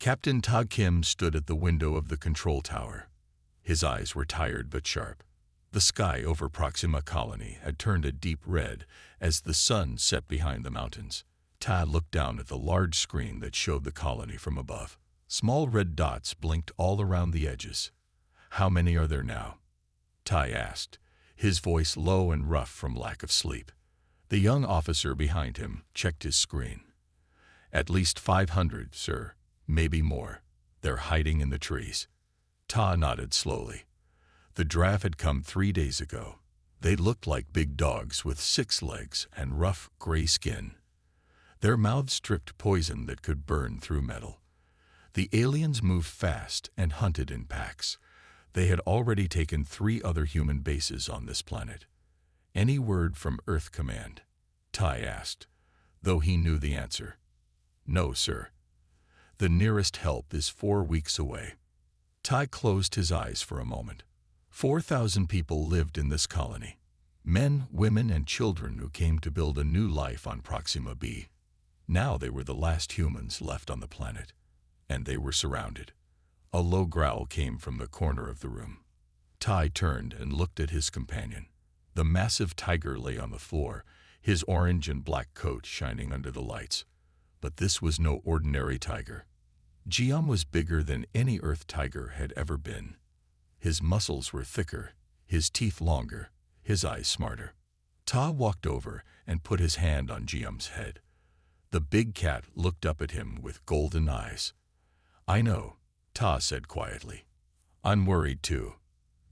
Captain Ta Kim stood at the window of the control tower. His eyes were tired but sharp. The sky over Proxima Colony had turned a deep red as the sun set behind the mountains. Ta looked down at the large screen that showed the colony from above. Small red dots blinked all around the edges. "How many are there now?" Ta asked, his voice low and rough from lack of sleep. The young officer behind him checked his screen. "At least 500, sir. Maybe more. They're hiding in the trees." Ta nodded slowly. The draft had come 3 days ago. They looked like big dogs with 6 legs and rough, gray skin. Their mouths dripped poison that could burn through metal. The aliens moved fast and hunted in packs. They had already taken 3 other human bases on this planet. "Any word from Earth Command?" Ta asked, though he knew the answer. "No, sir. The nearest help is 4 weeks away." Ta closed his eyes for a moment. 4,000 people lived in this colony. Men, women, and children who came to build a new life on Proxima B. Now they were the last humans left on the planet, and they were surrounded. A low growl came from the corner of the room. Ta turned and looked at his companion. The massive tiger lay on the floor, his orange and black coat shining under the lights. But this was no ordinary tiger. Jiam was bigger than any Earth tiger had ever been. His muscles were thicker, his teeth longer, his eyes smarter. Ta walked over and put his hand on Jiam's head. The big cat looked up at him with golden eyes. "I know," Ta said quietly. "I'm worried too."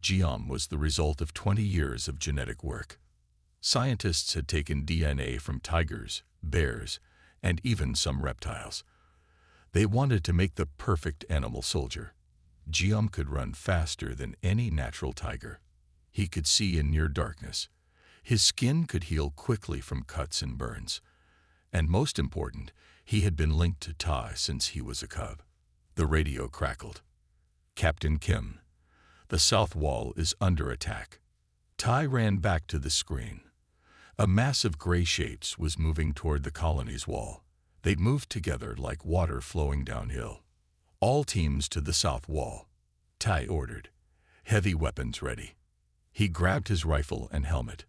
Jiam was the result of 20 years of genetic work. Scientists had taken DNA from tigers, bears, and even some reptiles. They wanted to make the perfect animal soldier. Jiam could run faster than any natural tiger. He could see in near darkness. His skin could heal quickly from cuts and burns. And most important, he had been linked to Ta since he was a cub. The radio crackled. "Captain Kim, the south wall is under attack." Ta ran back to the screen. A mass of gray shapes was moving toward the colony's wall. They'd moved together like water flowing downhill. "All teams to the south wall," Ta ordered. "Heavy weapons ready." He grabbed his rifle and helmet.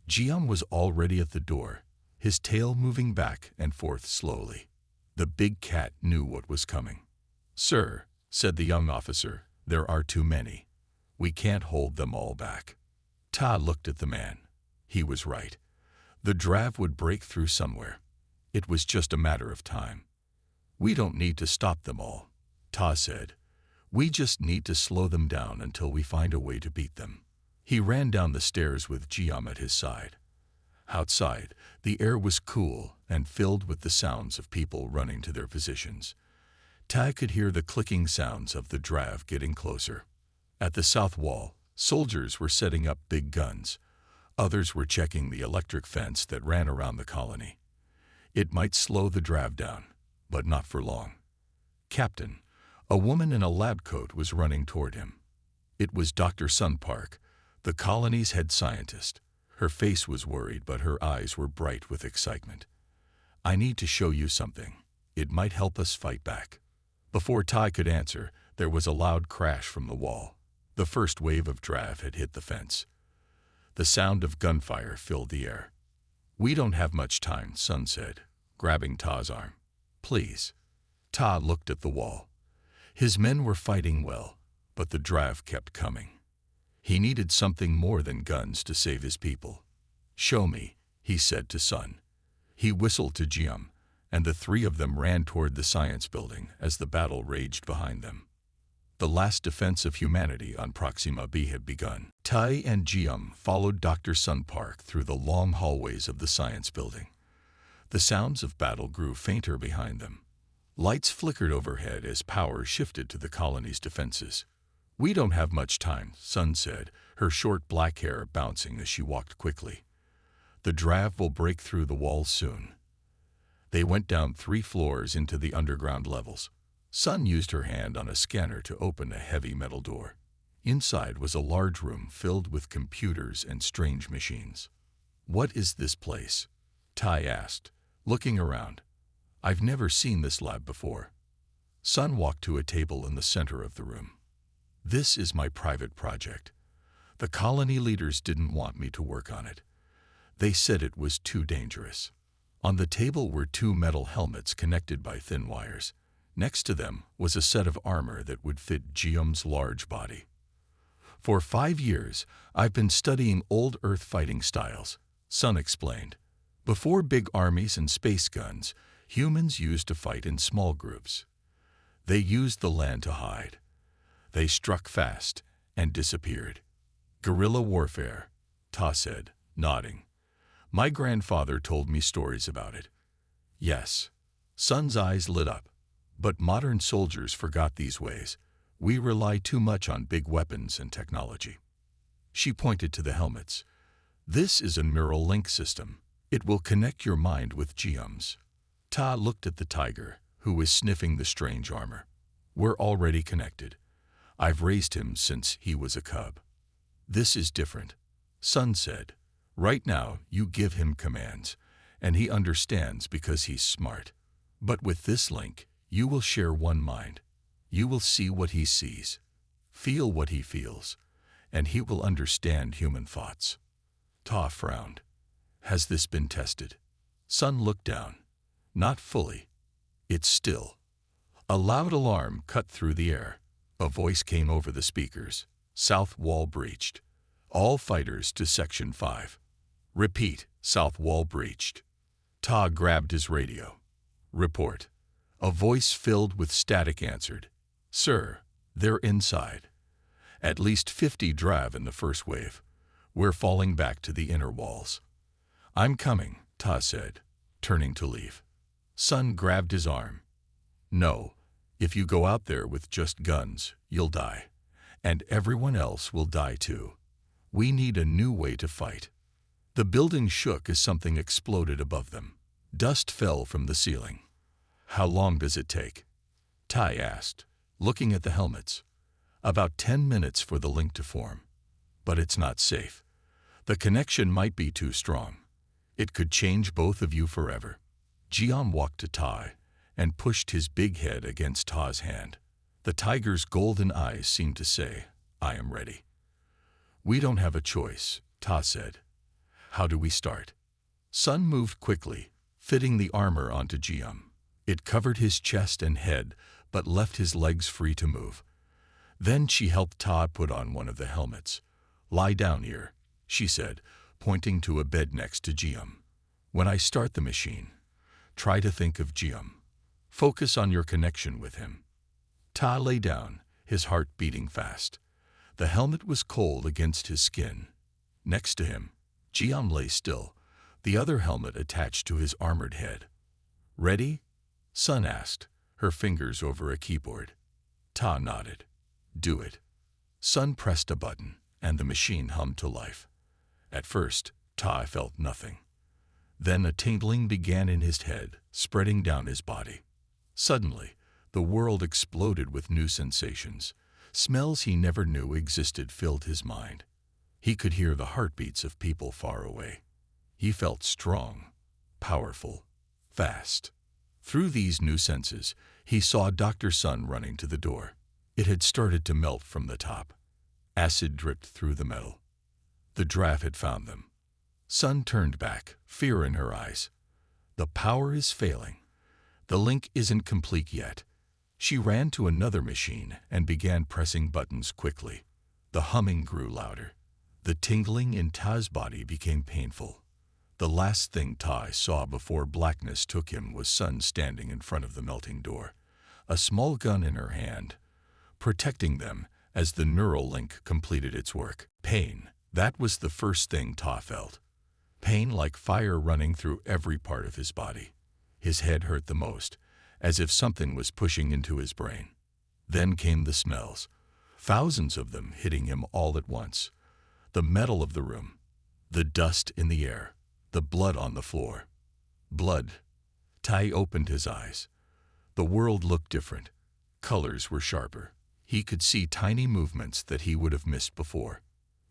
Jiam was already at the door, his tail moving back and forth slowly. The big cat knew what was coming. "Sir," said the young officer, "there are too many. We can't hold them all back." Ta looked at the man. He was right. The draft would break through somewhere. It was just a matter of time. "We don't need to stop them all," Ta said. "We just need to slow them down until we find a way to beat them." He ran down the stairs with Jiam at his side. Outside, the air was cool and filled with the sounds of people running to their positions. Ta could hear the clicking sounds of the draft getting closer. At the south wall, soldiers were setting up big guns. Others were checking the electric fence that ran around the colony. It might slow the draft down, but not for long. "Captain," a woman in a lab coat was running toward him. It was Dr. Sun Park, the colony's head scientist. Her face was worried, but her eyes were bright with excitement. "I need to show you something. It might help us fight back." Before Tai could answer, there was a loud crash from the wall. The first wave of draft had hit the fence. The sound of gunfire filled the air. "We don't have much time," Sun said, grabbing Ta's arm. "Please." Ta looked at the wall. His men were fighting well, but the draft kept coming. He needed something more than guns to save his people. "Show me," he said to Sun. He whistled to Jiam, and the 3 of them ran toward the science building as the battle raged behind them. The last defense of humanity on Proxima B had begun. Tai and Jiam followed Dr. Sun Park through the long hallways of the science building. The sounds of battle grew fainter behind them. Lights flickered overhead as power shifted to the colony's defenses. "We don't have much time," Sun said, her short black hair bouncing as she walked quickly. "The draft will break through the walls soon." They went down 3 floors into the underground levels. Sun used her hand on a scanner to open a heavy metal door. Inside was a large room filled with computers and strange machines. "What is this place?" Tai asked, looking around. "I've never seen this lab before." Sun walked to a table in the center of the room. This is my private project. The colony leaders didn't want me to work on it. They said it was too dangerous. On the table were two metal helmets connected by thin wires. Next to them was a set of armor that would fit Geom's large body. For 5 years, I've been studying old Earth fighting styles, Sun explained. Before big armies and space guns, humans used to fight in small groups. They used the land to hide. They struck fast and disappeared. Guerrilla warfare, Ta said, nodding. My grandfather told me stories about it. Yes. Sun's eyes lit up. But modern soldiers forgot these ways. We rely too much on big weapons and technology. She pointed to the helmets. This is a neural link system. It will connect your mind with Geom's. Ta looked at the tiger, who was sniffing the strange armor. We're already connected. I've raised him since he was a cub. This is different, Sun said. Right now, you give him commands, and he understands because he's smart. But with this link, you will share one mind. You will see what he sees, feel what he feels, and he will understand human thoughts. Ta frowned. Has this been tested? Sun looked down. Not fully. It's still. A loud alarm cut through the air. A voice came over the speakers. South wall breached. All fighters to Section 5. Repeat, south wall breached. Ta grabbed his radio. Report. A voice filled with static answered. Sir, they're inside. At least 50 drive in the first wave. We're falling back to the inner walls. I'm coming, Ta said, turning to leave. Sun grabbed his arm. No, if you go out there with just guns, you'll die. And everyone else will die too. We need a new way to fight. The building shook as something exploded above them. Dust fell from the ceiling. How long does it take? Tai asked, looking at the helmets. About 10 minutes for the link to form. But it's not safe. The connection might be too strong. It could change both of you forever. Geom walked to Tai and pushed his big head against Ta's hand. The tiger's golden eyes seemed to say, I am ready. We don't have a choice, Ta said. How do we start? Sun moved quickly, fitting the armor onto Geom. It covered his chest and head, but left his legs free to move. Then she helped Ta put on one of the helmets. Lie down here, she said, pointing to a bed next to Geom. When I start the machine, try to think of Geom. Focus on your connection with him. Ta lay down, his heart beating fast. The helmet was cold against his skin. Next to him, Geom lay still, the other helmet attached to his armored head. Ready? Sun asked, her fingers over a keyboard. Ta nodded. Do it. Sun pressed a button, and the machine hummed to life. At first, Ta felt nothing. Then a tingling began in his head, spreading down his body. Suddenly, the world exploded with new sensations. Smells he never knew existed filled his mind. He could hear the heartbeats of people far away. He felt strong, powerful, fast. Through these new senses, he saw Dr. Sun running to the door. It had started to melt from the top. Acid dripped through the metal. The draft had found them. Sun turned back, fear in her eyes. The power is failing. The link isn't complete yet. She ran to another machine and began pressing buttons quickly. The humming grew louder. The tingling in Ta's body became painful. The last thing Ta saw before blackness took him was Sun standing in front of the melting door, a small gun in her hand, protecting them as the neural link completed its work. Pain, that was the first thing Ta felt. Pain like fire running through every part of his body. His head hurt the most, as if something was pushing into his brain. Then came the smells, thousands of them hitting him all at once. The metal of the room, the dust in the air, the blood on the floor. Blood. Tai opened his eyes. The world looked different. Colors were sharper. He could see tiny movements that he would have missed before.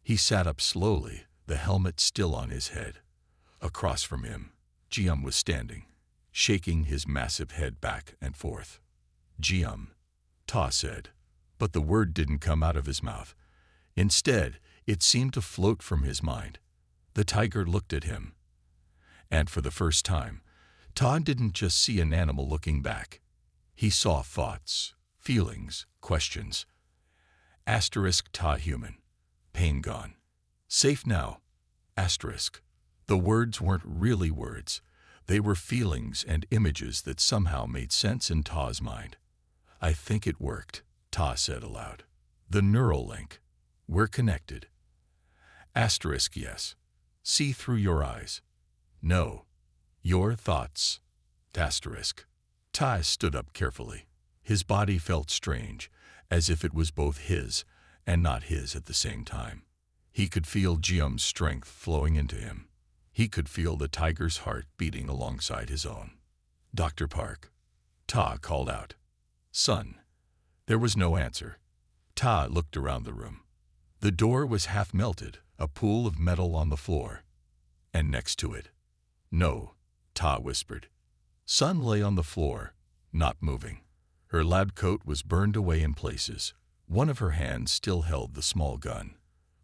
He sat up slowly, the helmet still on his head. Across from him, Geom was standing, shaking his massive head back and forth. Gium, Ta said, but the word didn't come out of his mouth. Instead, it seemed to float from his mind. The tiger looked at him. And for the first time, Ta didn't just see an animal looking back. He saw thoughts, feelings, questions. Asterisk Ta human. Pain gone. Safe now. Asterisk. The words weren't really words. They were feelings and images that somehow made sense in Ta's mind. I think it worked, Ta said aloud. The neural link. We're connected. Asterisk yes. See through your eyes. No. Your thoughts. Asterisk. Ta stood up carefully. His body felt strange, as if it was both his and not his at the same time. He could feel Gium's strength flowing into him. He could feel the tiger's heart beating alongside his own. Dr. Park. Ta called out. Son. There was no answer. Ta looked around the room. The door was half melted, a pool of metal on the floor. And next to it. No, Ta whispered. Sun lay on the floor, not moving. Her lab coat was burned away in places. One of her hands still held the small gun.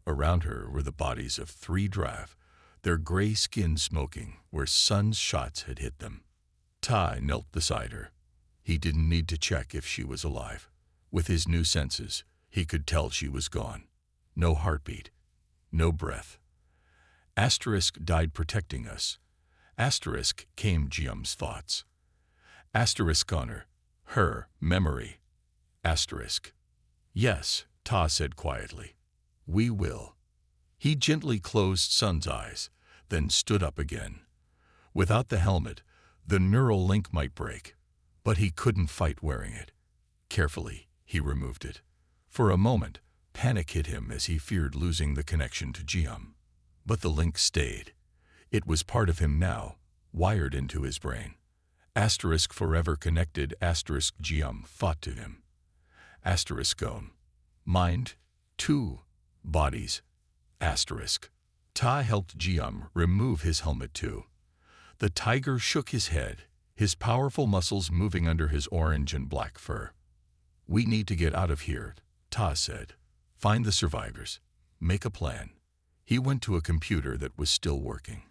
Around her were the bodies of 3 drav, their gray skin smoking where Sun's shots had hit them. Ta knelt beside her. He didn't need to check if she was alive. With his new senses, he could tell she was gone. No heartbeat. No breath. Asterisk died protecting us. Asterisk came Gium's thoughts. Asterisk honor. Her memory. Asterisk. Yes, Ta said quietly. We will. He gently closed Sun's eyes, then stood up again. Without the helmet, the neural link might break, but he couldn't fight wearing it. Carefully, he removed it. For a moment, panic hit him as he feared losing the connection to Gium. But the link stayed. It was part of him now, wired into his brain. Asterisk forever connected. Asterisk Gium fought to him. Asterisk own. Mind. 2. Bodies. Asterisk. Ta helped Gium remove his helmet too. The tiger shook his head, his powerful muscles moving under his orange and black fur. We need to get out of here, Ta said. Find the survivors. Make a plan. He went to a computer that was still working.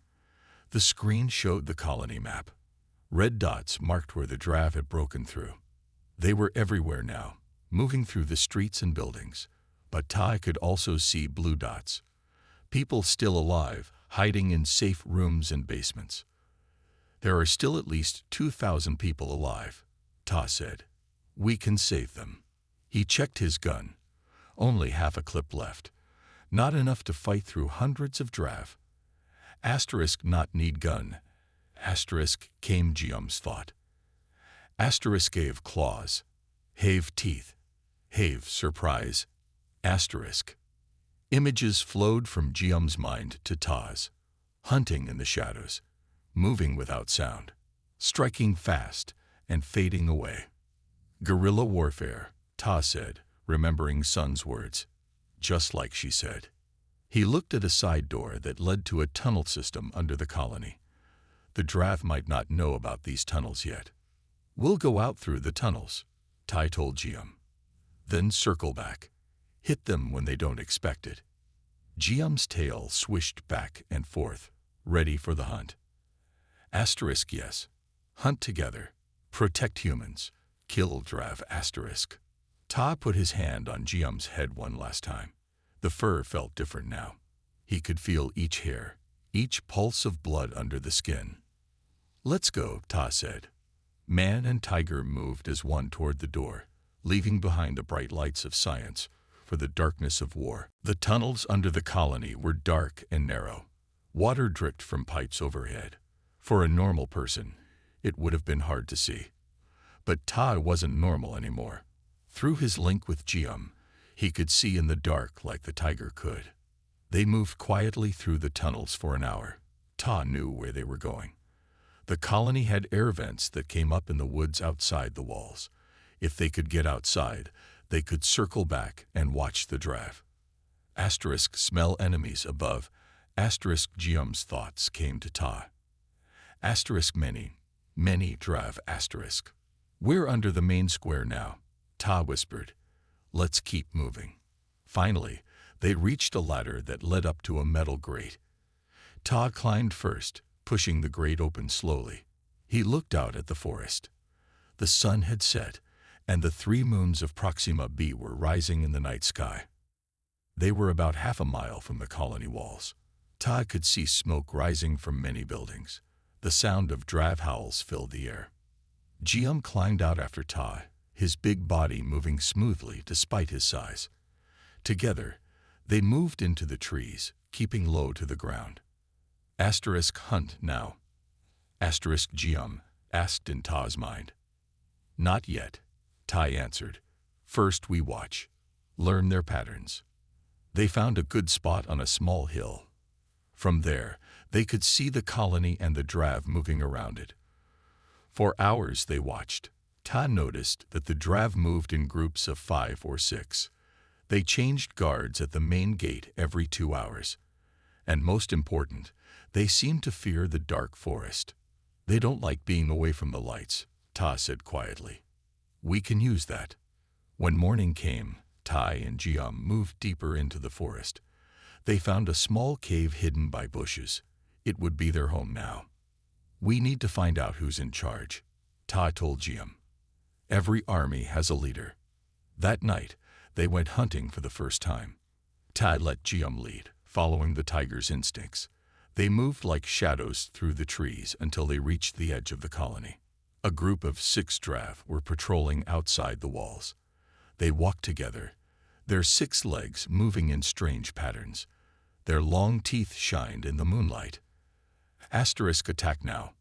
The screen showed the colony map. Red dots marked where the drav had broken through. They were everywhere now, moving through the streets and buildings. But Ta could also see blue dots. People still alive, hiding in safe rooms and basements. There are still at least 2,000 people alive, Ta said. We can save them. He checked his gun. Only half a clip left. Not enough to fight through hundreds of drav. Asterisk not need gun. Asterisk came Gium's thought. Asterisk gave claws. Have teeth. Have surprise. Asterisk. Images flowed from Gium's mind to Ta's. Hunting in the shadows. Moving without sound. Striking fast and fading away. Guerrilla warfare, Ta said, remembering Sun's words. Just like she said. He looked at a side door that led to a tunnel system under the colony. The drav might not know about these tunnels yet. We'll go out through the tunnels, Ta told Gium. Then circle back. Hit them when they don't expect it. Gium's tail swished back and forth, ready for the hunt. Asterisk yes. Hunt together. Protect humans. Kill drav. Asterisk. Ta put his hand on Gium's head one last time. The fur felt different now. He could feel each hair, each pulse of blood under the skin. Let's go, Ta said. Man and tiger moved as one toward the door, leaving behind the bright lights of science for the darkness of war. The tunnels under the colony were dark and narrow. Water dripped from pipes overhead. For a normal person, it would have been hard to see. But Ta wasn't normal anymore. Through his link with Gium, he could see in the dark like the tiger could. They moved quietly through the tunnels for an hour. Ta knew where they were going. The colony had air vents that came up in the woods outside the walls. If they could get outside, they could circle back and watch the drav. Asterisk smell enemies above. Asterisk Gium's thoughts came to Ta. Asterisk many drav. Asterisk. "We're under the main square now," Ta whispered. "Let's keep moving." Finally, they reached a ladder that led up to a metal grate. Ta climbed first, pushing the grate open slowly. He looked out at the forest. The sun had set, and the 3 moons of Proxima b were rising in the night sky. They were about half a mile from the colony walls. Ta could see smoke rising from many buildings. The sound of drav howls filled the air. Jium climbed out after Ta, his big body moving smoothly despite his size. Together, they moved into the trees, keeping low to the ground. Hunt now? Jium asked in Ta's mind. "Not yet," Ta answered. "First we watch, learn their patterns." They found a good spot on a small hill. From there, they could see the colony and the drav moving around it. For hours they watched. Ta noticed that the drav moved in groups of 5 or 6. They changed guards at the main gate every 2 hours. And most important, they seemed to fear the dark forest. "They don't like being away from the lights," Ta said quietly. "We can use that." When morning came, Tai and Jium moved deeper into the forest. They found a small cave hidden by bushes. It would be their home now. "We need to find out who's in charge," Ta told Jium. "Every army has a leader." That night, they went hunting for the first time. Ta let Jium lead, following the tiger's instincts. They moved like shadows through the trees until they reached the edge of the colony. A group of 6 drav were patrolling outside the walls. They walked together, their 6 legs moving in strange patterns. Their long teeth shined in the moonlight. "Attack now?"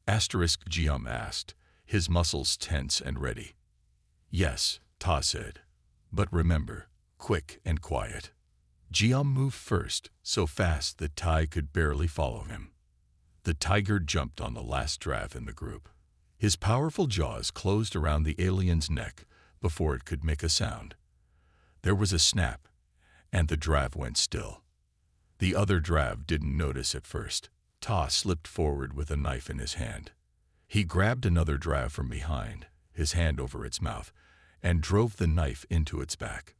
Jium asked, his muscles tense and ready. "Yes," Ta said, "but remember, quick and quiet." Jium moved first, so fast that Tai could barely follow him. The tiger jumped on the last drav in the group. His powerful jaws closed around the alien's neck before it could make a sound. There was a snap, and the drav went still. The other drav didn't notice at first. Ta slipped forward with a knife in his hand. He grabbed another drav from behind, his hand over its mouth, and drove the knife into its back.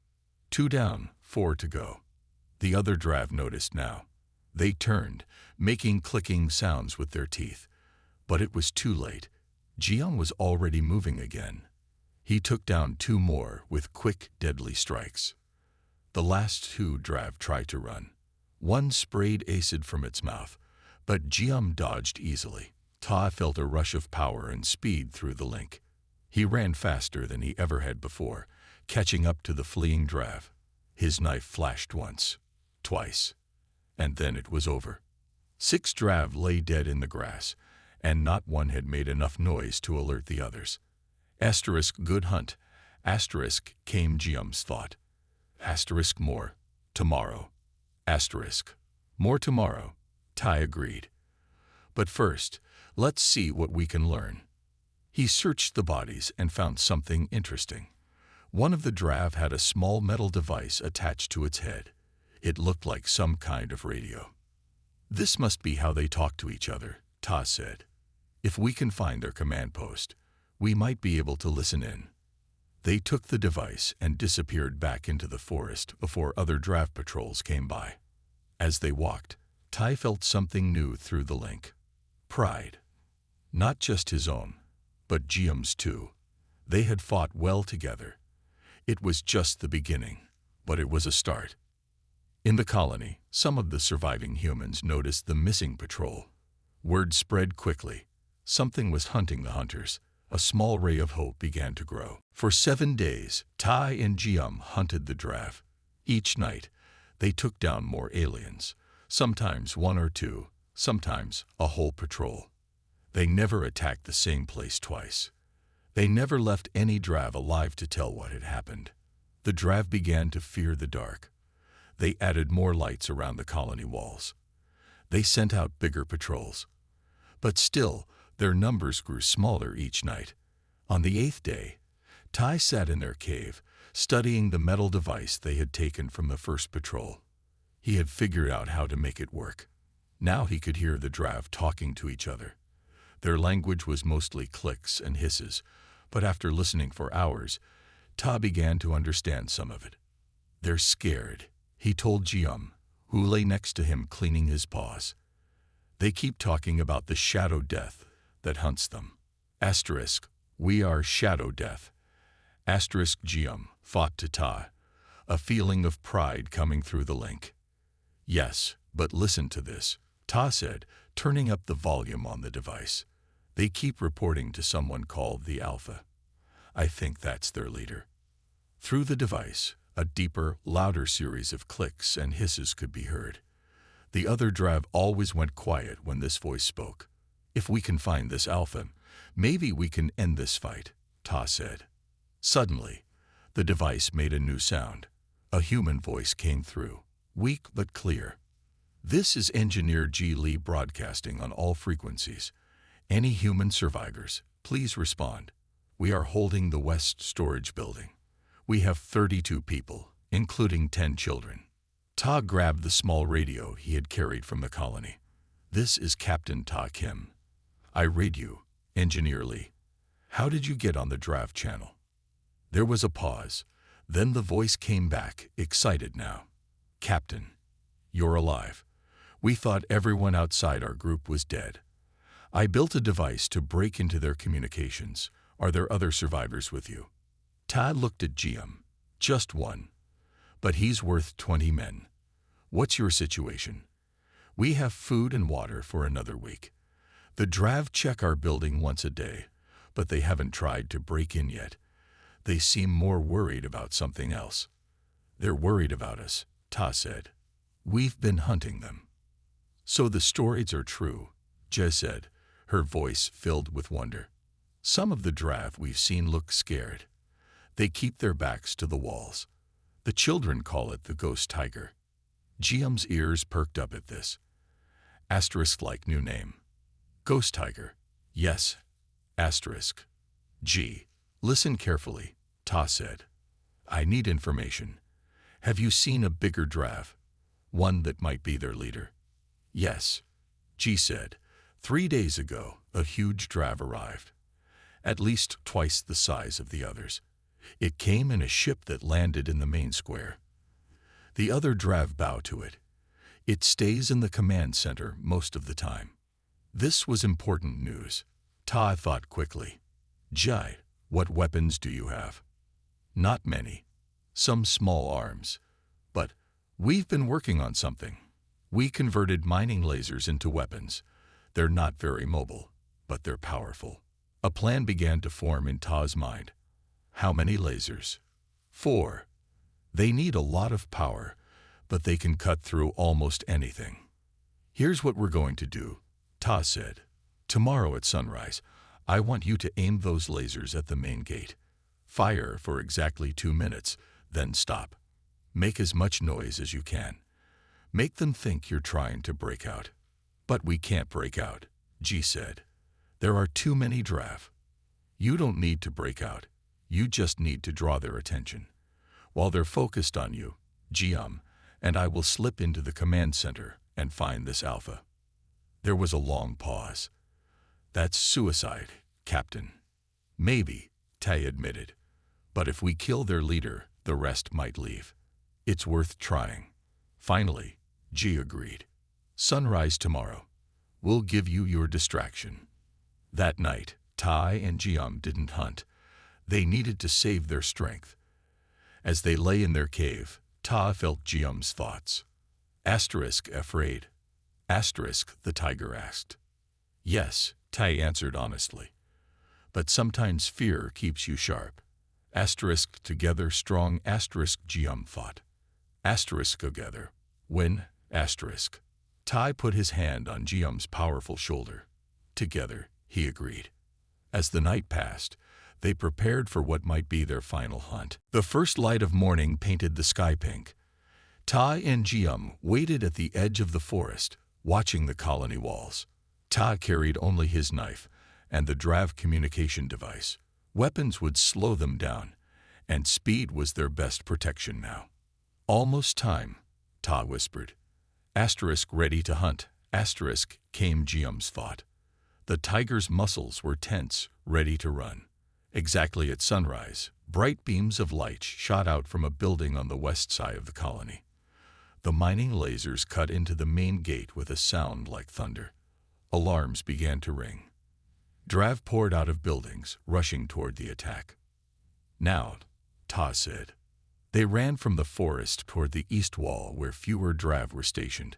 2 down, 4 to go. The other drav noticed now. They turned, making clicking sounds with their teeth. But it was too late. Jium was already moving again. He took down 2 more with quick, deadly strikes. The last 2 drav tried to run. One sprayed acid from its mouth, but Jium dodged easily. Ta felt a rush of power and speed through the link. He ran faster than he ever had before, catching up to the fleeing drav. His knife flashed once, twice, and then it was over. 6 drav lay dead in the grass, and not one had made enough noise to alert the others. Good hunt. Came Jium's thought. More. Tomorrow. More tomorrow. Tai agreed. But first, let's see what we can learn. He searched the bodies and found something interesting. One of the drav had a small metal device attached to its head. It looked like some kind of radio. "This must be how they talk to each other," Ta said. "If we can find their command post, we might be able to listen in." They took the device and disappeared back into the forest before other drav patrols came by. As they walked, Tai felt something new through the link. Pride. Not just his own, but Jium's too. They had fought well together. It was just the beginning, but it was a start. In the colony, some of the surviving humans noticed the missing patrol. Word spread quickly. Something was hunting the hunters. A small ray of hope began to grow. For 7 days, Tai and Jium hunted the drav. Each night, they took down more aliens, sometimes 1 or 2, sometimes a whole patrol. They never attacked the same place twice. They never left any drav alive to tell what had happened. The drav began to fear the dark. They added more lights around the colony walls. They sent out bigger patrols. But still, their numbers grew smaller each night. On the 8th day, Tai sat in their cave, studying the metal device they had taken from the first patrol. He had figured out how to make it work. Now he could hear the drav talking to each other. Their language was mostly clicks and hisses, But after listening for hours, Ta began to understand some of it. They're scared, he told Jium, who lay next to him cleaning his paws. They keep talking about the shadow death that hunts them. Asterisk, we are shadow death. Asterisk Jium fought to Ta, a feeling of pride coming through the link. Yes, but listen to this, Ta said, turning up the volume on the device. They keep reporting to someone called the Alpha. I think that's their leader. Through the device, a deeper, louder series of clicks and hisses could be heard. The other Drav always went quiet when this voice spoke. If we can find this Alpha, maybe we can end this fight, Ta said. Suddenly, the device made a new sound. A human voice came through, weak but clear. This is Engineer G. Lee broadcasting on all frequencies. Any human survivors, please respond. We are holding the West Storage Building. We have 32 people, including 10 children. Ta grabbed the small radio he had carried from the colony. This is Captain Ta Kim. I read you, Engineer Lee. How did you get on the draft channel? There was a pause. Then the voice came back, excited now. Captain, you're alive. We thought everyone outside our group was dead. I built a device to break into their communications. Are there other survivors with you? Ta looked at Jium. Just one. But he's worth 20 men. What's your situation? We have food and water for another week. The Drav check our building once a day, but they haven't tried to break in yet. They seem more worried about something else. They're worried about us, Ta said. We've been hunting them. So the stories are true, Jez said, her voice filled with wonder. Some of the Drav we've seen look scared. They keep their backs to the walls. The children call it the ghost tiger. Jium's ears perked up at this. Asterisk-like new name. Ghost tiger. Yes. Asterisk. G. Listen carefully, Ta said. I need information. Have you seen a bigger Drav? One that might be their leader? Yes. G said. 3 days ago, a huge Drav arrived. At least twice the size of the others. It came in a ship that landed in the main square. The other Drav bow to it. It stays in the command center most of the time. This was important news. Ta thought quickly. Jai, what weapons do you have? Not many. Some small arms. But we've been working on something. We converted mining lasers into weapons. They're not very mobile, but they're powerful. A plan began to form in Ta's mind. How many lasers? 4. They need a lot of power, but they can cut through almost anything. Here's what we're going to do, Ta said. Tomorrow at sunrise, I want you to aim those lasers at the main gate. Fire for exactly 2 minutes, then stop. Make as much noise as you can. Make them think you're trying to break out. But we can't break out, G said. There are too many Drav. You don't need to break out. You just need to draw their attention. While they're focused on you, Jium and I will slip into the command center and find this Alpha. There was a long pause. That's suicide, Captain. Maybe, Tai admitted. But if we kill their leader, the rest might leave. It's worth trying. Finally, G agreed. Sunrise tomorrow. We'll give you your distraction. That night, Tai and Jium didn't hunt. They needed to save their strength. As they lay in their cave, Ta felt Jium's thoughts. Asterisk afraid. Asterisk, the tiger asked. Yes, Tai answered honestly. But sometimes fear keeps you sharp. Asterisk together strong asterisk Jium thought. Asterisk together. When, asterisk. Tai put his hand on Jium's powerful shoulder. Together, he agreed. As the night passed, they prepared for what might be their final hunt. The first light of morning painted the sky pink. Ta and Jium waited at the edge of the forest, watching the colony walls. Ta carried only his knife and the Drav communication device. Weapons would slow them down, and speed was their best protection now. Almost time, Ta whispered. Asterisk ready to hunt, asterisk, came Jium's thought. The tiger's muscles were tense, ready to run. Exactly at sunrise, bright beams of light shot out from a building on the west side of the colony. The mining lasers cut into the main gate with a sound like thunder. Alarms began to ring. Drav poured out of buildings, rushing toward the attack. Now, Ta said. They ran from the forest toward the east wall where fewer Drav were stationed.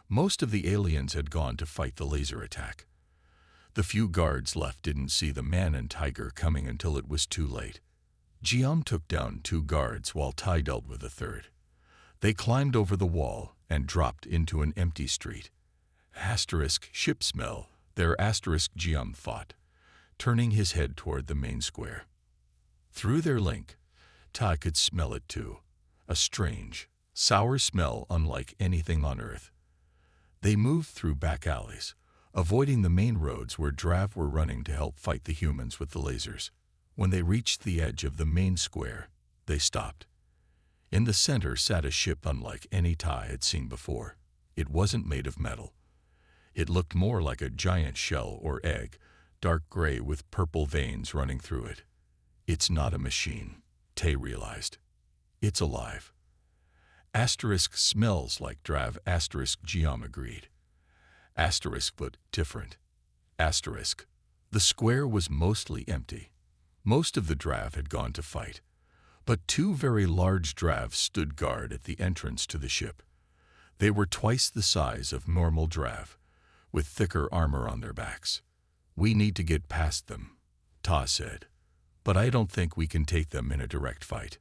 Most of the aliens had gone to fight the laser attack. The few guards left didn't see the man and tiger coming until it was too late. Jiam took down 2 guards while Tai dealt with a third. They climbed over the wall and dropped into an empty street. Ship smell, there Jiam thought, turning his head toward the main square. Through their link, Tai could smell it too, a strange, sour smell unlike anything on Earth. They moved through back alleys, avoiding the main roads where Drav were running to help fight the humans with the lasers. When they reached the edge of the main square, they stopped. In the center sat a ship unlike any Tai had seen before. It wasn't made of metal. It looked more like a giant shell or egg, dark gray with purple veins running through it. It's not a machine, Tai realized. It's alive. Smells like Drav, Jiam agreed. But different. The square was mostly empty. Most of the Drav had gone to fight, but 2 very large Dravs stood guard at the entrance to the ship. They were twice the size of normal Drav, with thicker armor on their backs. We need to get past them, Ta said, but I don't think we can take them in a direct fight.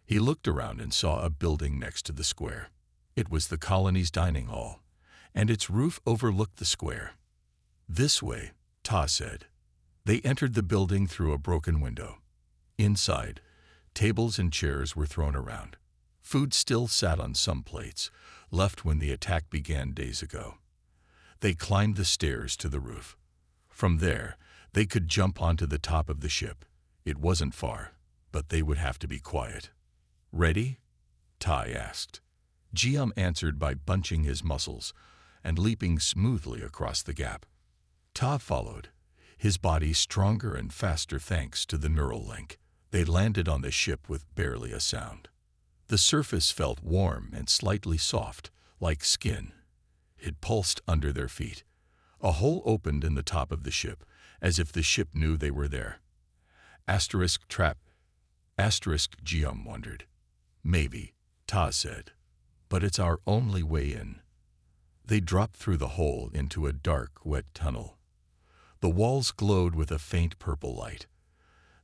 He looked around and saw a building next to the square. It was the colony's dining hall, and its roof overlooked the square. This way, Ta said. They entered the building through a broken window. Inside, tables and chairs were thrown around. Food still sat on some plates, left when the attack began days ago. They climbed the stairs to the roof. From there, they could jump onto the top of the ship. It wasn't far, but they would have to be quiet. Ready? Tai asked. Jiam answered by bunching his muscles and leaping smoothly across the gap. Ta followed, his body stronger and faster thanks to the neural link. They landed on the ship with barely a sound. The surface felt warm and slightly soft, like skin. It pulsed under their feet. A hole opened in the top of the ship, as if the ship knew they were there. Trap. Jiam wondered. Maybe, Ta said, but it's our only way in. They dropped through the hole into a dark, wet tunnel. The walls glowed with a faint purple light.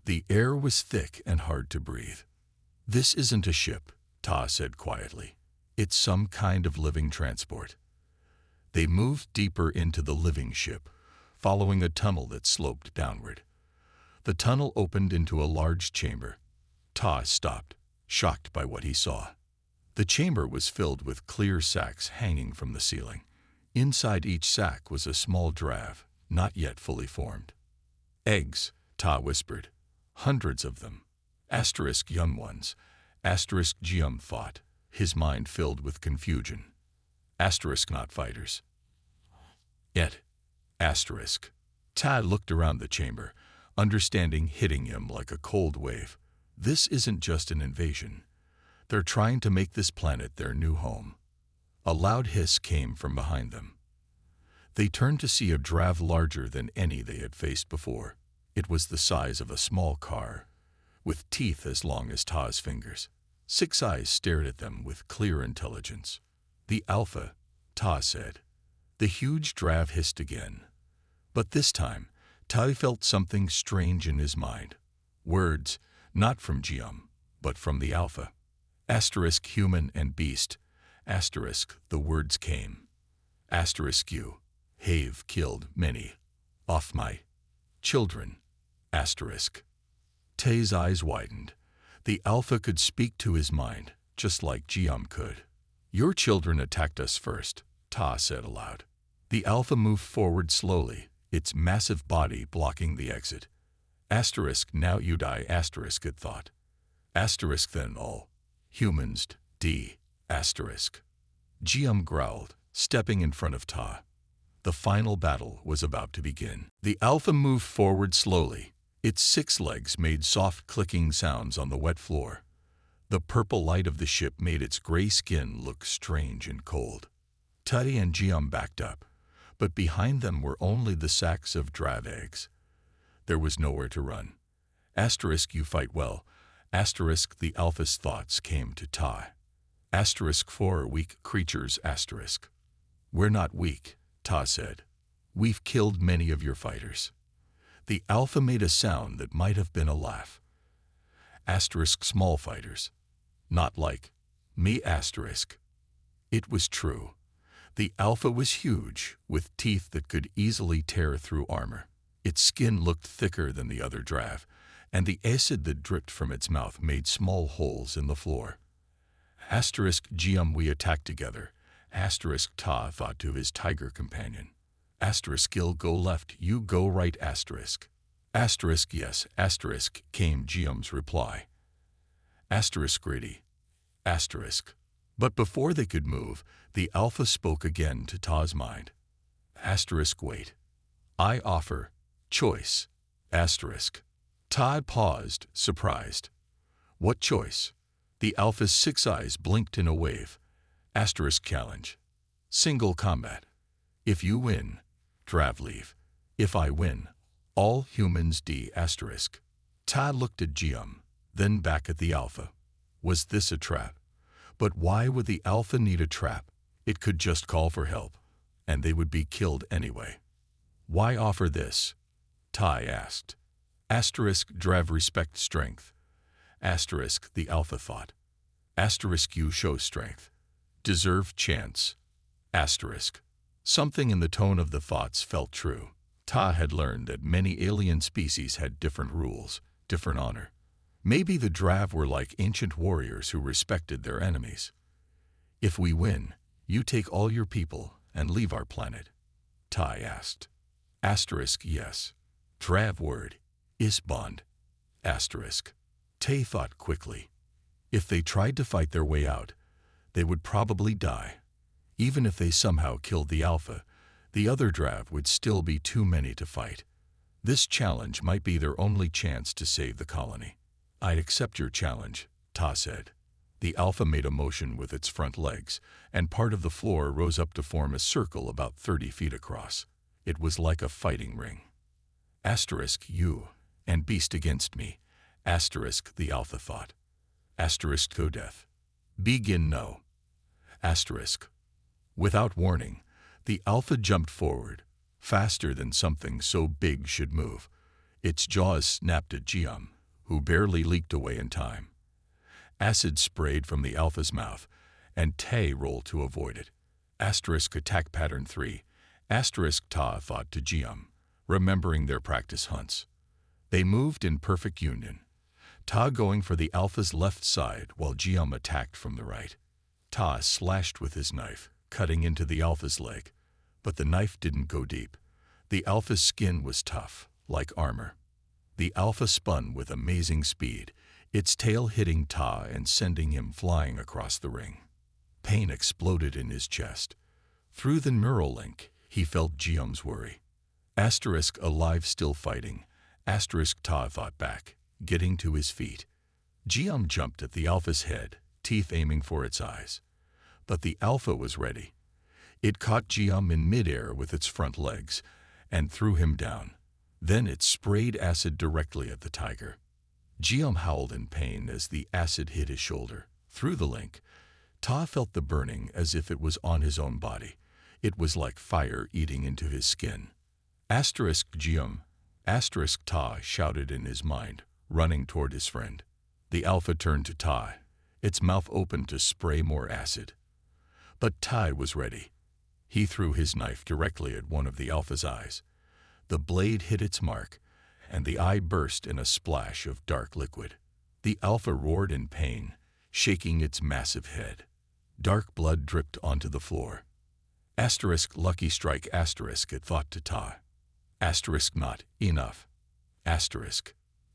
The air was thick and hard to breathe. This isn't a ship, Ta said quietly. It's some kind of living transport. They moved deeper into the living ship, following a tunnel that sloped downward. The tunnel opened into a large chamber. Ta stopped, shocked by what he saw. The chamber was filled with clear sacks hanging from the ceiling. Inside each sack was a small Drav, not yet fully formed. Eggs, Ta whispered. Hundreds of them. Young ones. Jiam thought, his mind filled with confusion. Not fighters. Yet. Ta looked around the chamber, understanding hitting him like a cold wave. This isn't just an invasion. They're trying to make this planet their new home. A loud hiss came from behind them. They turned to see a Drav larger than any they had faced before. It was the size of a small car, with teeth as long as Ta's fingers. 6 eyes stared at them with clear intelligence. The Alpha, Ta said. The huge Drav hissed again. But this time, Ta felt something strange in his mind. Words, not from Jiam, but from the Alpha. Human and beast. The words came. You have killed many. Of my children. Ta's eyes widened. The Alpha could speak to his mind, just like Jiam could. Your children attacked us first, Ta said aloud. The Alpha moved forward slowly, its massive body blocking the exit. Now you die, it thought. Then all. Humans, D. Jiam growled, stepping in front of Ta. The final battle was about to begin. The Alpha moved forward slowly, Its 6 legs made soft clicking sounds on the wet floor. The purple light of the ship made its gray skin look strange and cold. Tutty and Gium backed up, but behind them were only the sacks of drav eggs. There was nowhere to run. Asterisk, you fight well. Asterisk, the Alpha's thoughts came to Ta. Asterisk, 4 weak creatures. Asterisk. We're not weak, Ta said. We've killed many of your fighters. The Alpha made a sound that might have been a laugh. Asterisk, small fighters. Not like me. Asterisk. It was true. The Alpha was huge, with teeth that could easily tear through armor. Its skin looked thicker than the other drav, and the acid that dripped from its mouth made small holes in the floor. Asterisk, Gium, we attack together. Asterisk, Ta thought to his tiger companion. Asterisk, Gil, go left, you go right. Asterisk. Asterisk, yes. Asterisk, came Gium's reply. Asterisk, greedy. Asterisk. But before they could move, the Alpha spoke again to Ta's mind. Asterisk, wait. I offer choice. Asterisk. Ta paused, surprised. What choice? The Alpha's 6 eyes blinked in a wave. Asterisk, challenge. Single combat. If you win, drav leave. If I win, all humans d. Asterisk. Ta looked at Gium, then back at the Alpha. Was this a trap? But why would the Alpha need a trap? It could just call for help, and they would be killed anyway. Why offer this? Ta asked. Asterisk, drav respect strength. Asterisk, the Alpha thought. Asterisk, you show strength. Deserve chance. Asterisk. Something in the tone of the thoughts felt true. Ta had learned that many alien species had different rules, different honor. Maybe the drav were like ancient warriors who respected their enemies. If we win, you take all your people and leave our planet. Ta asked. Asterisk, yes. Drav word. Isbond. Asterisk. Tay thought quickly. If they tried to fight their way out, they would probably die. Even if they somehow killed the Alpha, the other drav would still be too many to fight. This challenge might be their only chance to save the colony. I'd accept your challenge, Ta said. The Alpha made a motion with its front legs, and part of the floor rose up to form a circle about 30 feet across. It was like a fighting ring. Asterisk, you and beast against me. Asterisk, the Alpha thought. Asterisk, go death. Begin no. Asterisk. Without warning, the Alpha jumped forward, faster than something so big should move. Its jaws snapped at Gium, who barely leaked away in time. Acid sprayed from the Alpha's mouth, and Tay rolled to avoid it. Asterisk, attack pattern 3. Asterisk, Ta thought to Gium, remembering their practice hunts. They moved in perfect union, Ta going for the Alpha's left side while Gium attacked from the right. Ta slashed with his knife, cutting into the Alpha's leg, but the knife didn't go deep. The Alpha's skin was tough, like armor. The Alpha spun with amazing speed, its tail hitting Ta and sending him flying across the ring. Pain exploded in his chest. Through the neural link, he felt Gium's worry. Asterisk, alive, still fighting. Asterisk, Ta thought back, getting to his feet. Gium jumped at the Alpha's head, teeth aiming for its eyes. But the Alpha was ready. It caught Gium in midair with its front legs and threw him down. Then it sprayed acid directly at the tiger. Gium howled in pain as the acid hit his shoulder. Through the link, Ta felt the burning as if it was on his own body. It was like fire eating into his skin. Asterisk, Gium. Asterisk, Ta shouted in his mind, running toward his friend. The Alpha turned to Ta, its mouth open to spray more acid. But Ta was ready. He threw his knife directly at one of the Alpha's eyes. The blade hit its mark, and the eye burst in a splash of dark liquid. The Alpha roared in pain, shaking its massive head. Dark blood dripped onto the floor. Asterisk, lucky strike. Asterisk, it thought to Ta. Asterisk, not enough. Asterisk.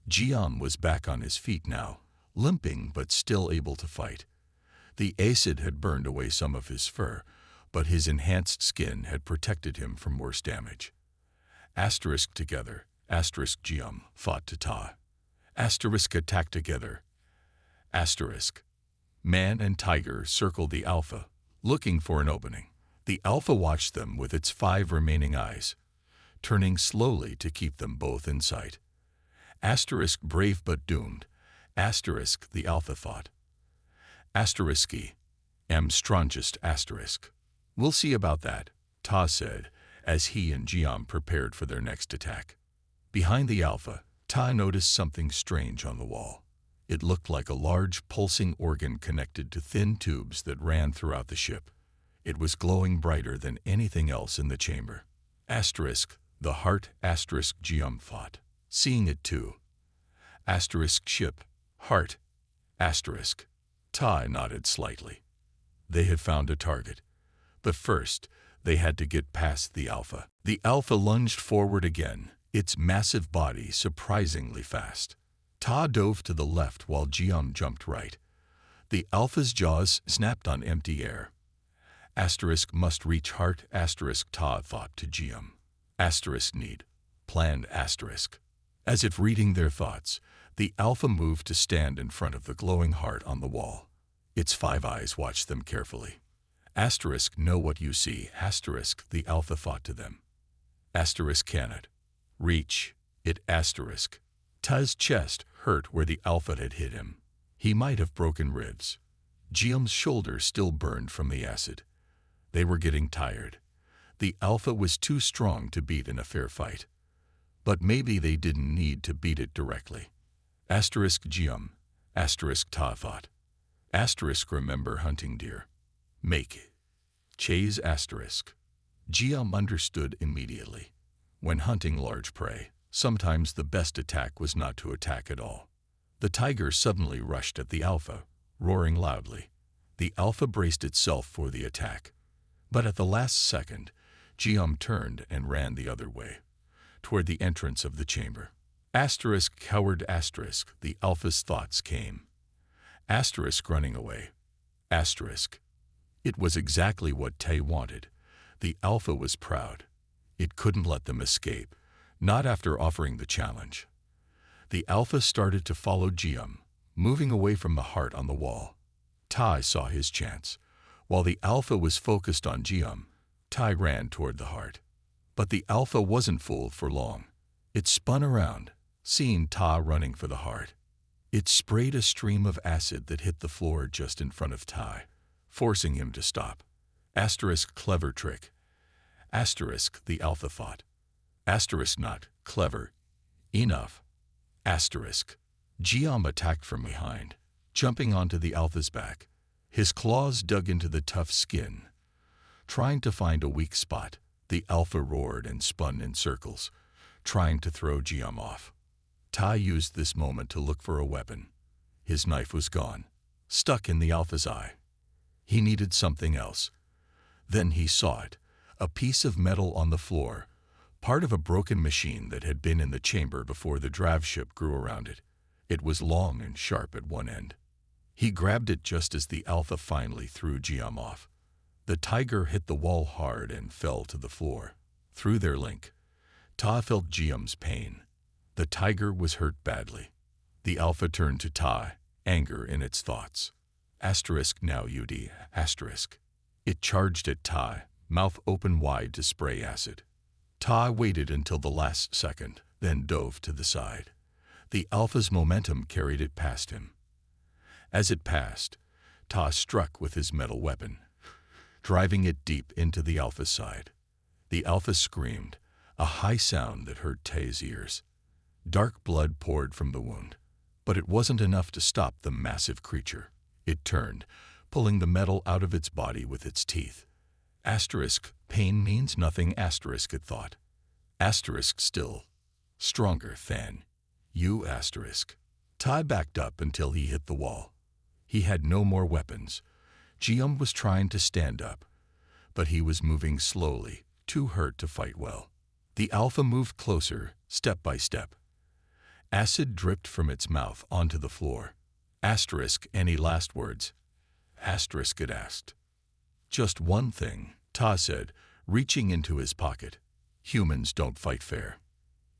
Gium was back on his feet now, limping but still able to fight. The acid had burned away some of his fur, but his enhanced skin had protected him from worse damage. Asterisk, together. Asterisk Gium fought to Ta. Asterisk attacked together. Asterisk. Man and Tiger circled the Alpha, looking for an opening. The Alpha watched them with its 5 remaining eyes, turning slowly to keep them both in sight. Asterisk brave but doomed. Asterisk the Alpha thought. Asterisky. Am strongest asterisk. We'll see about that, Ta said, as he and Gium prepared for their next attack. Behind the Alpha, Ta noticed something strange on the wall. It looked like a large pulsing organ connected to thin tubes that ran throughout the ship. It was glowing brighter than anything else in the chamber. Asterisk, the heart, asterisk Gium thought, seeing it too. Asterisk ship, heart, asterisk. Ta nodded slightly. They had found a target. But first, they had to get past the Alpha. The Alpha lunged forward again, its massive body surprisingly fast. Ta dove to the left while Gium jumped right. The Alpha's jaws snapped on empty air. Asterisk must reach heart, asterisk Ta thought to Gium. Asterisk need. Planned asterisk. As if reading their thoughts, the Alpha moved to stand in front of the glowing heart on the wall. Its 5 eyes watched them carefully. Asterisk know what you see, asterisk the Alpha thought to them. Asterisk cannot reach it, asterisk. Ta's chest hurt where the Alpha had hit him. He might have broken ribs. Gium's shoulder still burned from the acid. They were getting tired. The Alpha was too strong to beat in a fair fight. But maybe they didn't need to beat it directly. Asterisk Gium, asterisk Ta thought. Asterisk remember hunting deer. Make it. Chase asterisk. Gium understood immediately. When hunting large prey, sometimes the best attack was not to attack at all. The tiger suddenly rushed at the Alpha, roaring loudly. The Alpha braced itself for the attack. But at the last second, Gium turned and ran the other way, toward the entrance of the chamber. Asterisk coward asterisk, the Alpha's thoughts came. Asterisk running away. Asterisk. It was exactly what Tay wanted. The Alpha was proud. It couldn't let them escape, not after offering the challenge. The Alpha started to follow Gium, moving away from the heart on the wall. Tai saw his chance. While the Alpha was focused on Gium, Tai ran toward the heart. But the Alpha wasn't fooled for long. It spun around, seeing Ta running for the heart. It sprayed a stream of acid that hit the floor just in front of Tai, forcing him to stop. Asterisk clever trick. Asterisk the Alpha thought. Asterisk not clever enough. Asterisk. Gium attacked from behind, jumping onto the Alpha's back. His claws dug into the tough skin. Trying to find a weak spot, the Alpha roared and spun in circles, trying to throw Gium off. Tai used this moment to look for a weapon. His knife was gone, stuck in the Alpha's eye. He needed something else. Then he saw it, a piece of metal on the floor, part of a broken machine that had been in the chamber before the drav ship grew around it. It was long and sharp at one end. He grabbed it just as the Alpha finally threw Gium off. The tiger hit the wall hard and fell to the floor. Through their link, Ta felt Gium's pain. The tiger was hurt badly. The Alpha turned to Ta, anger in its thoughts. Asterisk now UD, asterisk. It charged at Ta, mouth open wide to spray acid. Ta waited until the last second, then dove to the side. The Alpha's momentum carried it past him. As it passed, Ta struck with his metal weapon, driving it deep into the Alpha's side. The Alpha screamed, a high sound that hurt Tay's ears. Dark blood poured from the wound, but it wasn't enough to stop the massive creature. It turned, pulling the metal out of its body with its teeth. Asterisk, pain means nothing, asterisk, it thought. Asterisk still. Stronger than you, asterisk. Tai backed up until he hit the wall. He had no more weapons. Gium was trying to stand up, but he was moving slowly, too hurt to fight well. The Alpha moved closer, step by step. Acid dripped from its mouth onto the floor. Asterisk, any last words? Asterisk, it asked. Just one thing, Ta said, reaching into his pocket. Humans don't fight fair.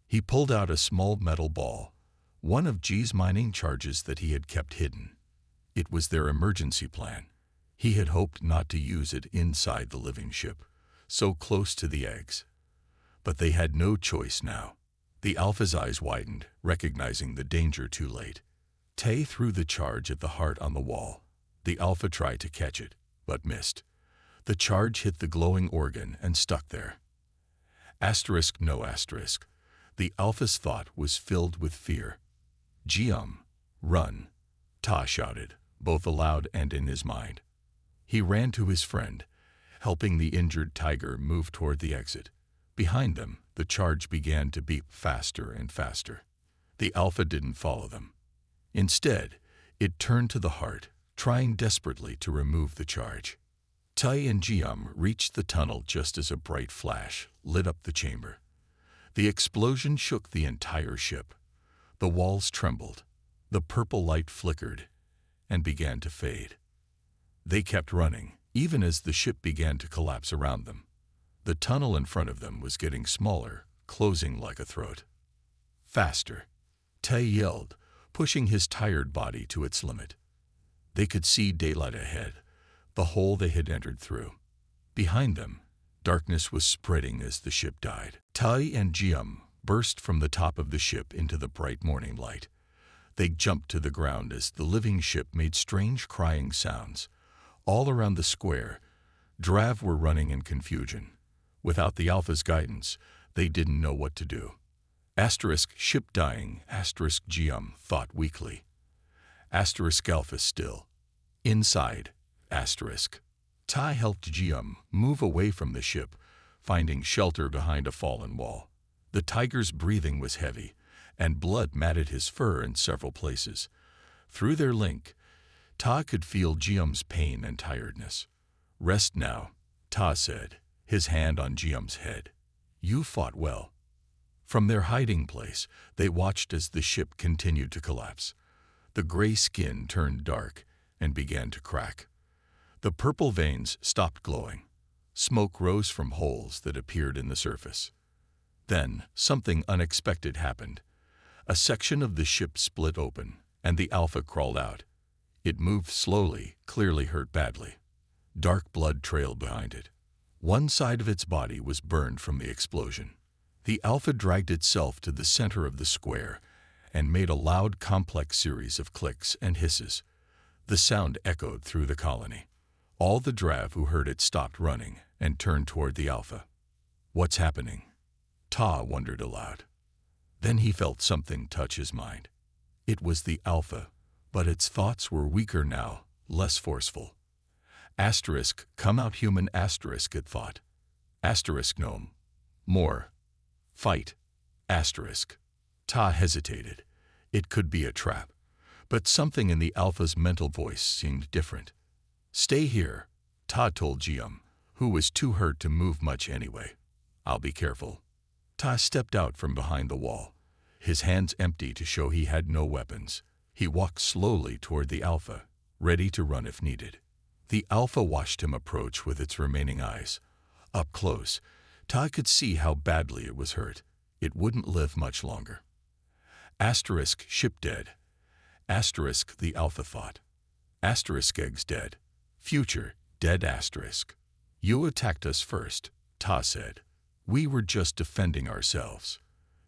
He pulled out a small metal ball, one of G's mining charges that he had kept hidden. It was their emergency plan. He had hoped not to use it inside the living ship, so close to the eggs. But they had no choice now. The Alpha's eyes widened, recognizing the danger too late. Tay threw the charge at the heart on the wall. The Alpha tried to catch it, but missed. The charge hit the glowing organ and stuck there. No asterisk. The Alpha's thought was filled with fear. Run, Ta shouted, both aloud and in his mind. He ran to his friend, helping the injured tiger move toward the exit. Behind them, the charge began to beep faster and faster. The Alpha didn't follow them. Instead, it turned to the heart, trying desperately to remove the charge. Tai and reached the tunnel just as a bright flash lit up the chamber. The explosion shook the entire ship. The walls trembled, the purple light flickered, and began to fade. They kept running, even as the ship began to collapse around them. The tunnel in front of them was getting smaller, closing like a throat. Faster, Tai yelled, pushing his tired body to its limit. They could see daylight ahead, the hole they had entered through. Behind them, darkness was spreading as the ship died. Tai and burst from the top of the ship into the bright morning light. They jumped to the ground as the living ship made strange crying sounds. All around the square, Drav were running in confusion. Without the Alpha's guidance, they didn't know what to do. Ship dying, thought weakly. Alpha still. Inside, Tai helped move away from the ship, finding shelter behind a fallen wall. The tiger's breathing was heavy, and blood matted his fur in several places. Through their link, Ta could feel Gium's pain and tiredness. Rest now, Ta said, his hand on Gium's head. You fought well. From their hiding place, they watched as the ship continued to collapse. The gray skin turned dark and began to crack. The purple veins stopped glowing. Smoke rose from holes that appeared in the surface. Then, something unexpected happened. A section of the ship split open, and the Alpha crawled out. It moved slowly, clearly hurt badly. Dark blood trailed behind it. One side of its body was burned from the explosion. The Alpha dragged itself to the center of the square and made a loud, complex series of clicks and hisses. The sound echoed through the colony. All the Drav who heard it stopped running and turned toward the Alpha. What's happening? Ta wondered aloud. Then he felt something touch his mind. It was the Alpha, but its thoughts were weaker now, less forceful. Come out human, it thought. Gnome. More. Fight. Ta hesitated. It could be a trap, but something in the Alpha's mental voice seemed different. Stay here, Ta told who was too hurt to move much anyway. I'll be careful. Ta stepped out from behind the wall, his hands empty to show he had no weapons. He walked slowly toward the Alpha, ready to run if needed. The Alpha watched him approach with its remaining eyes. Up close, Ta could see how badly it was hurt. It wouldn't live much longer. Ship dead. The Alpha thought. Eggs dead. Future dead. You attacked us first, Ta said. We were just defending ourselves.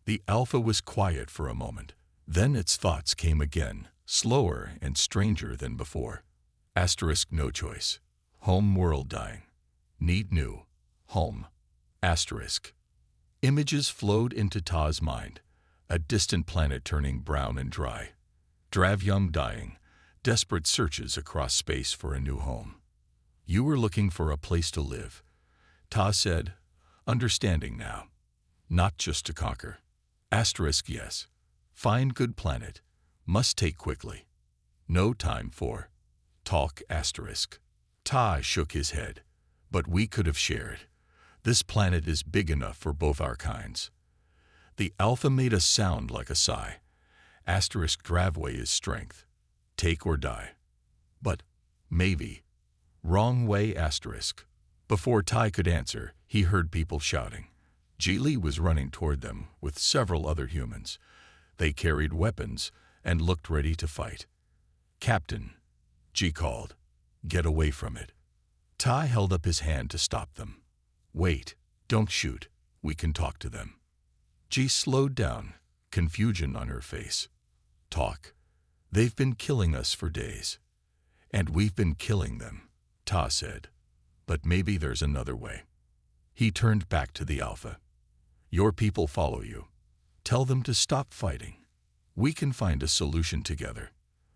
The Alpha was quiet for a moment. Then its thoughts came again, slower and stranger than before. No choice. Home world dying. Need new. Home. Images flowed into Ta's mind. A distant planet turning brown and dry. Dravyum dying. Desperate searches across space for a new home. You were looking for a place to live, Ta said, understanding now. Not just to conquer. Yes. Find good planet. Must take quickly. No time for talk. Ta shook his head. But we could have shared. This planet is big enough for both our kinds. The Alpha made a sound like a sigh. Dravway is strength. Take or die. But, maybe. Wrong way. Before Tai could answer, he heard people shouting. Geely was running toward them with several other humans. They carried weapons and looked ready to fight. "Captain," G called, "get away from it." Tai held up his hand to stop them. "Wait, don't shoot. We can talk to them." G slowed down, confusion on her face. "Talk? They've been killing us for days." "And we've been killing them," Ta said. "But maybe there's another way." He turned back to the Alpha. "Your people follow you. Tell them to stop fighting. We can find a solution together."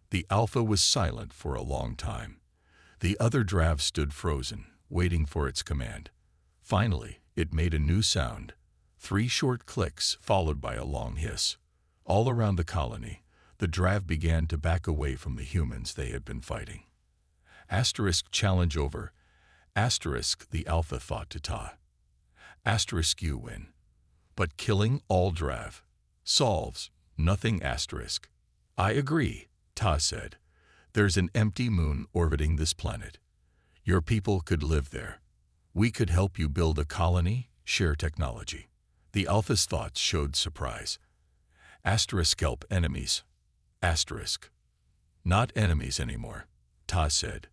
The Alpha was silent for a long time. The other Drav stood frozen, waiting for its command. Finally, it made a new sound. 3 short clicks followed by a long hiss. All around the colony, the Drav began to back away from the humans they had been fighting. Asterisk challenge over. Asterisk, the Alpha thought to Ta. Asterisk, you win. But killing all Drav solves nothing. Asterisk. "I agree," Ta said. "There's an empty moon orbiting this planet. Your people could live there. We could help you build a colony, share technology." The Alpha's thoughts showed surprise. Asterisk, help enemies. Asterisk. "Not enemies anymore," Ta said.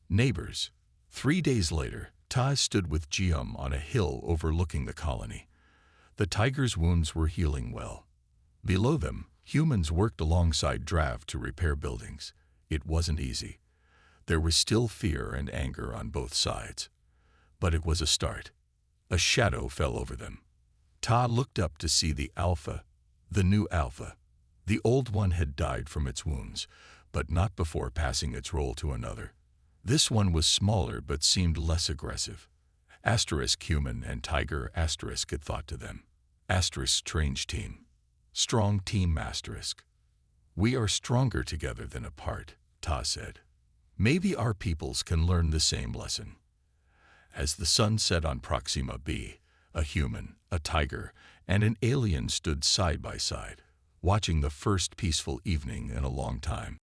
"Neighbors." 3 days later, Ta stood with Jium on a hill overlooking the colony. The tiger's wounds were healing well. Below them, humans worked alongside Drav to repair buildings. It wasn't easy. There was still fear and anger on both sides. But it was a start. A shadow fell over them. Ta looked up to see the Alpha, the new Alpha. The old one had died from its wounds, but not before passing its role to another. This one was smaller but seemed less aggressive. Asterisk, human and tiger. Asterisk, it thought to them. Asterisk, strange team. Strong team. Asterisk. "We are stronger together than apart," Ta said. "Maybe our peoples can learn the same lesson." As the sun set on Proxima B, a human, a tiger, and an alien stood side by side, watching the first peaceful evening in a long time.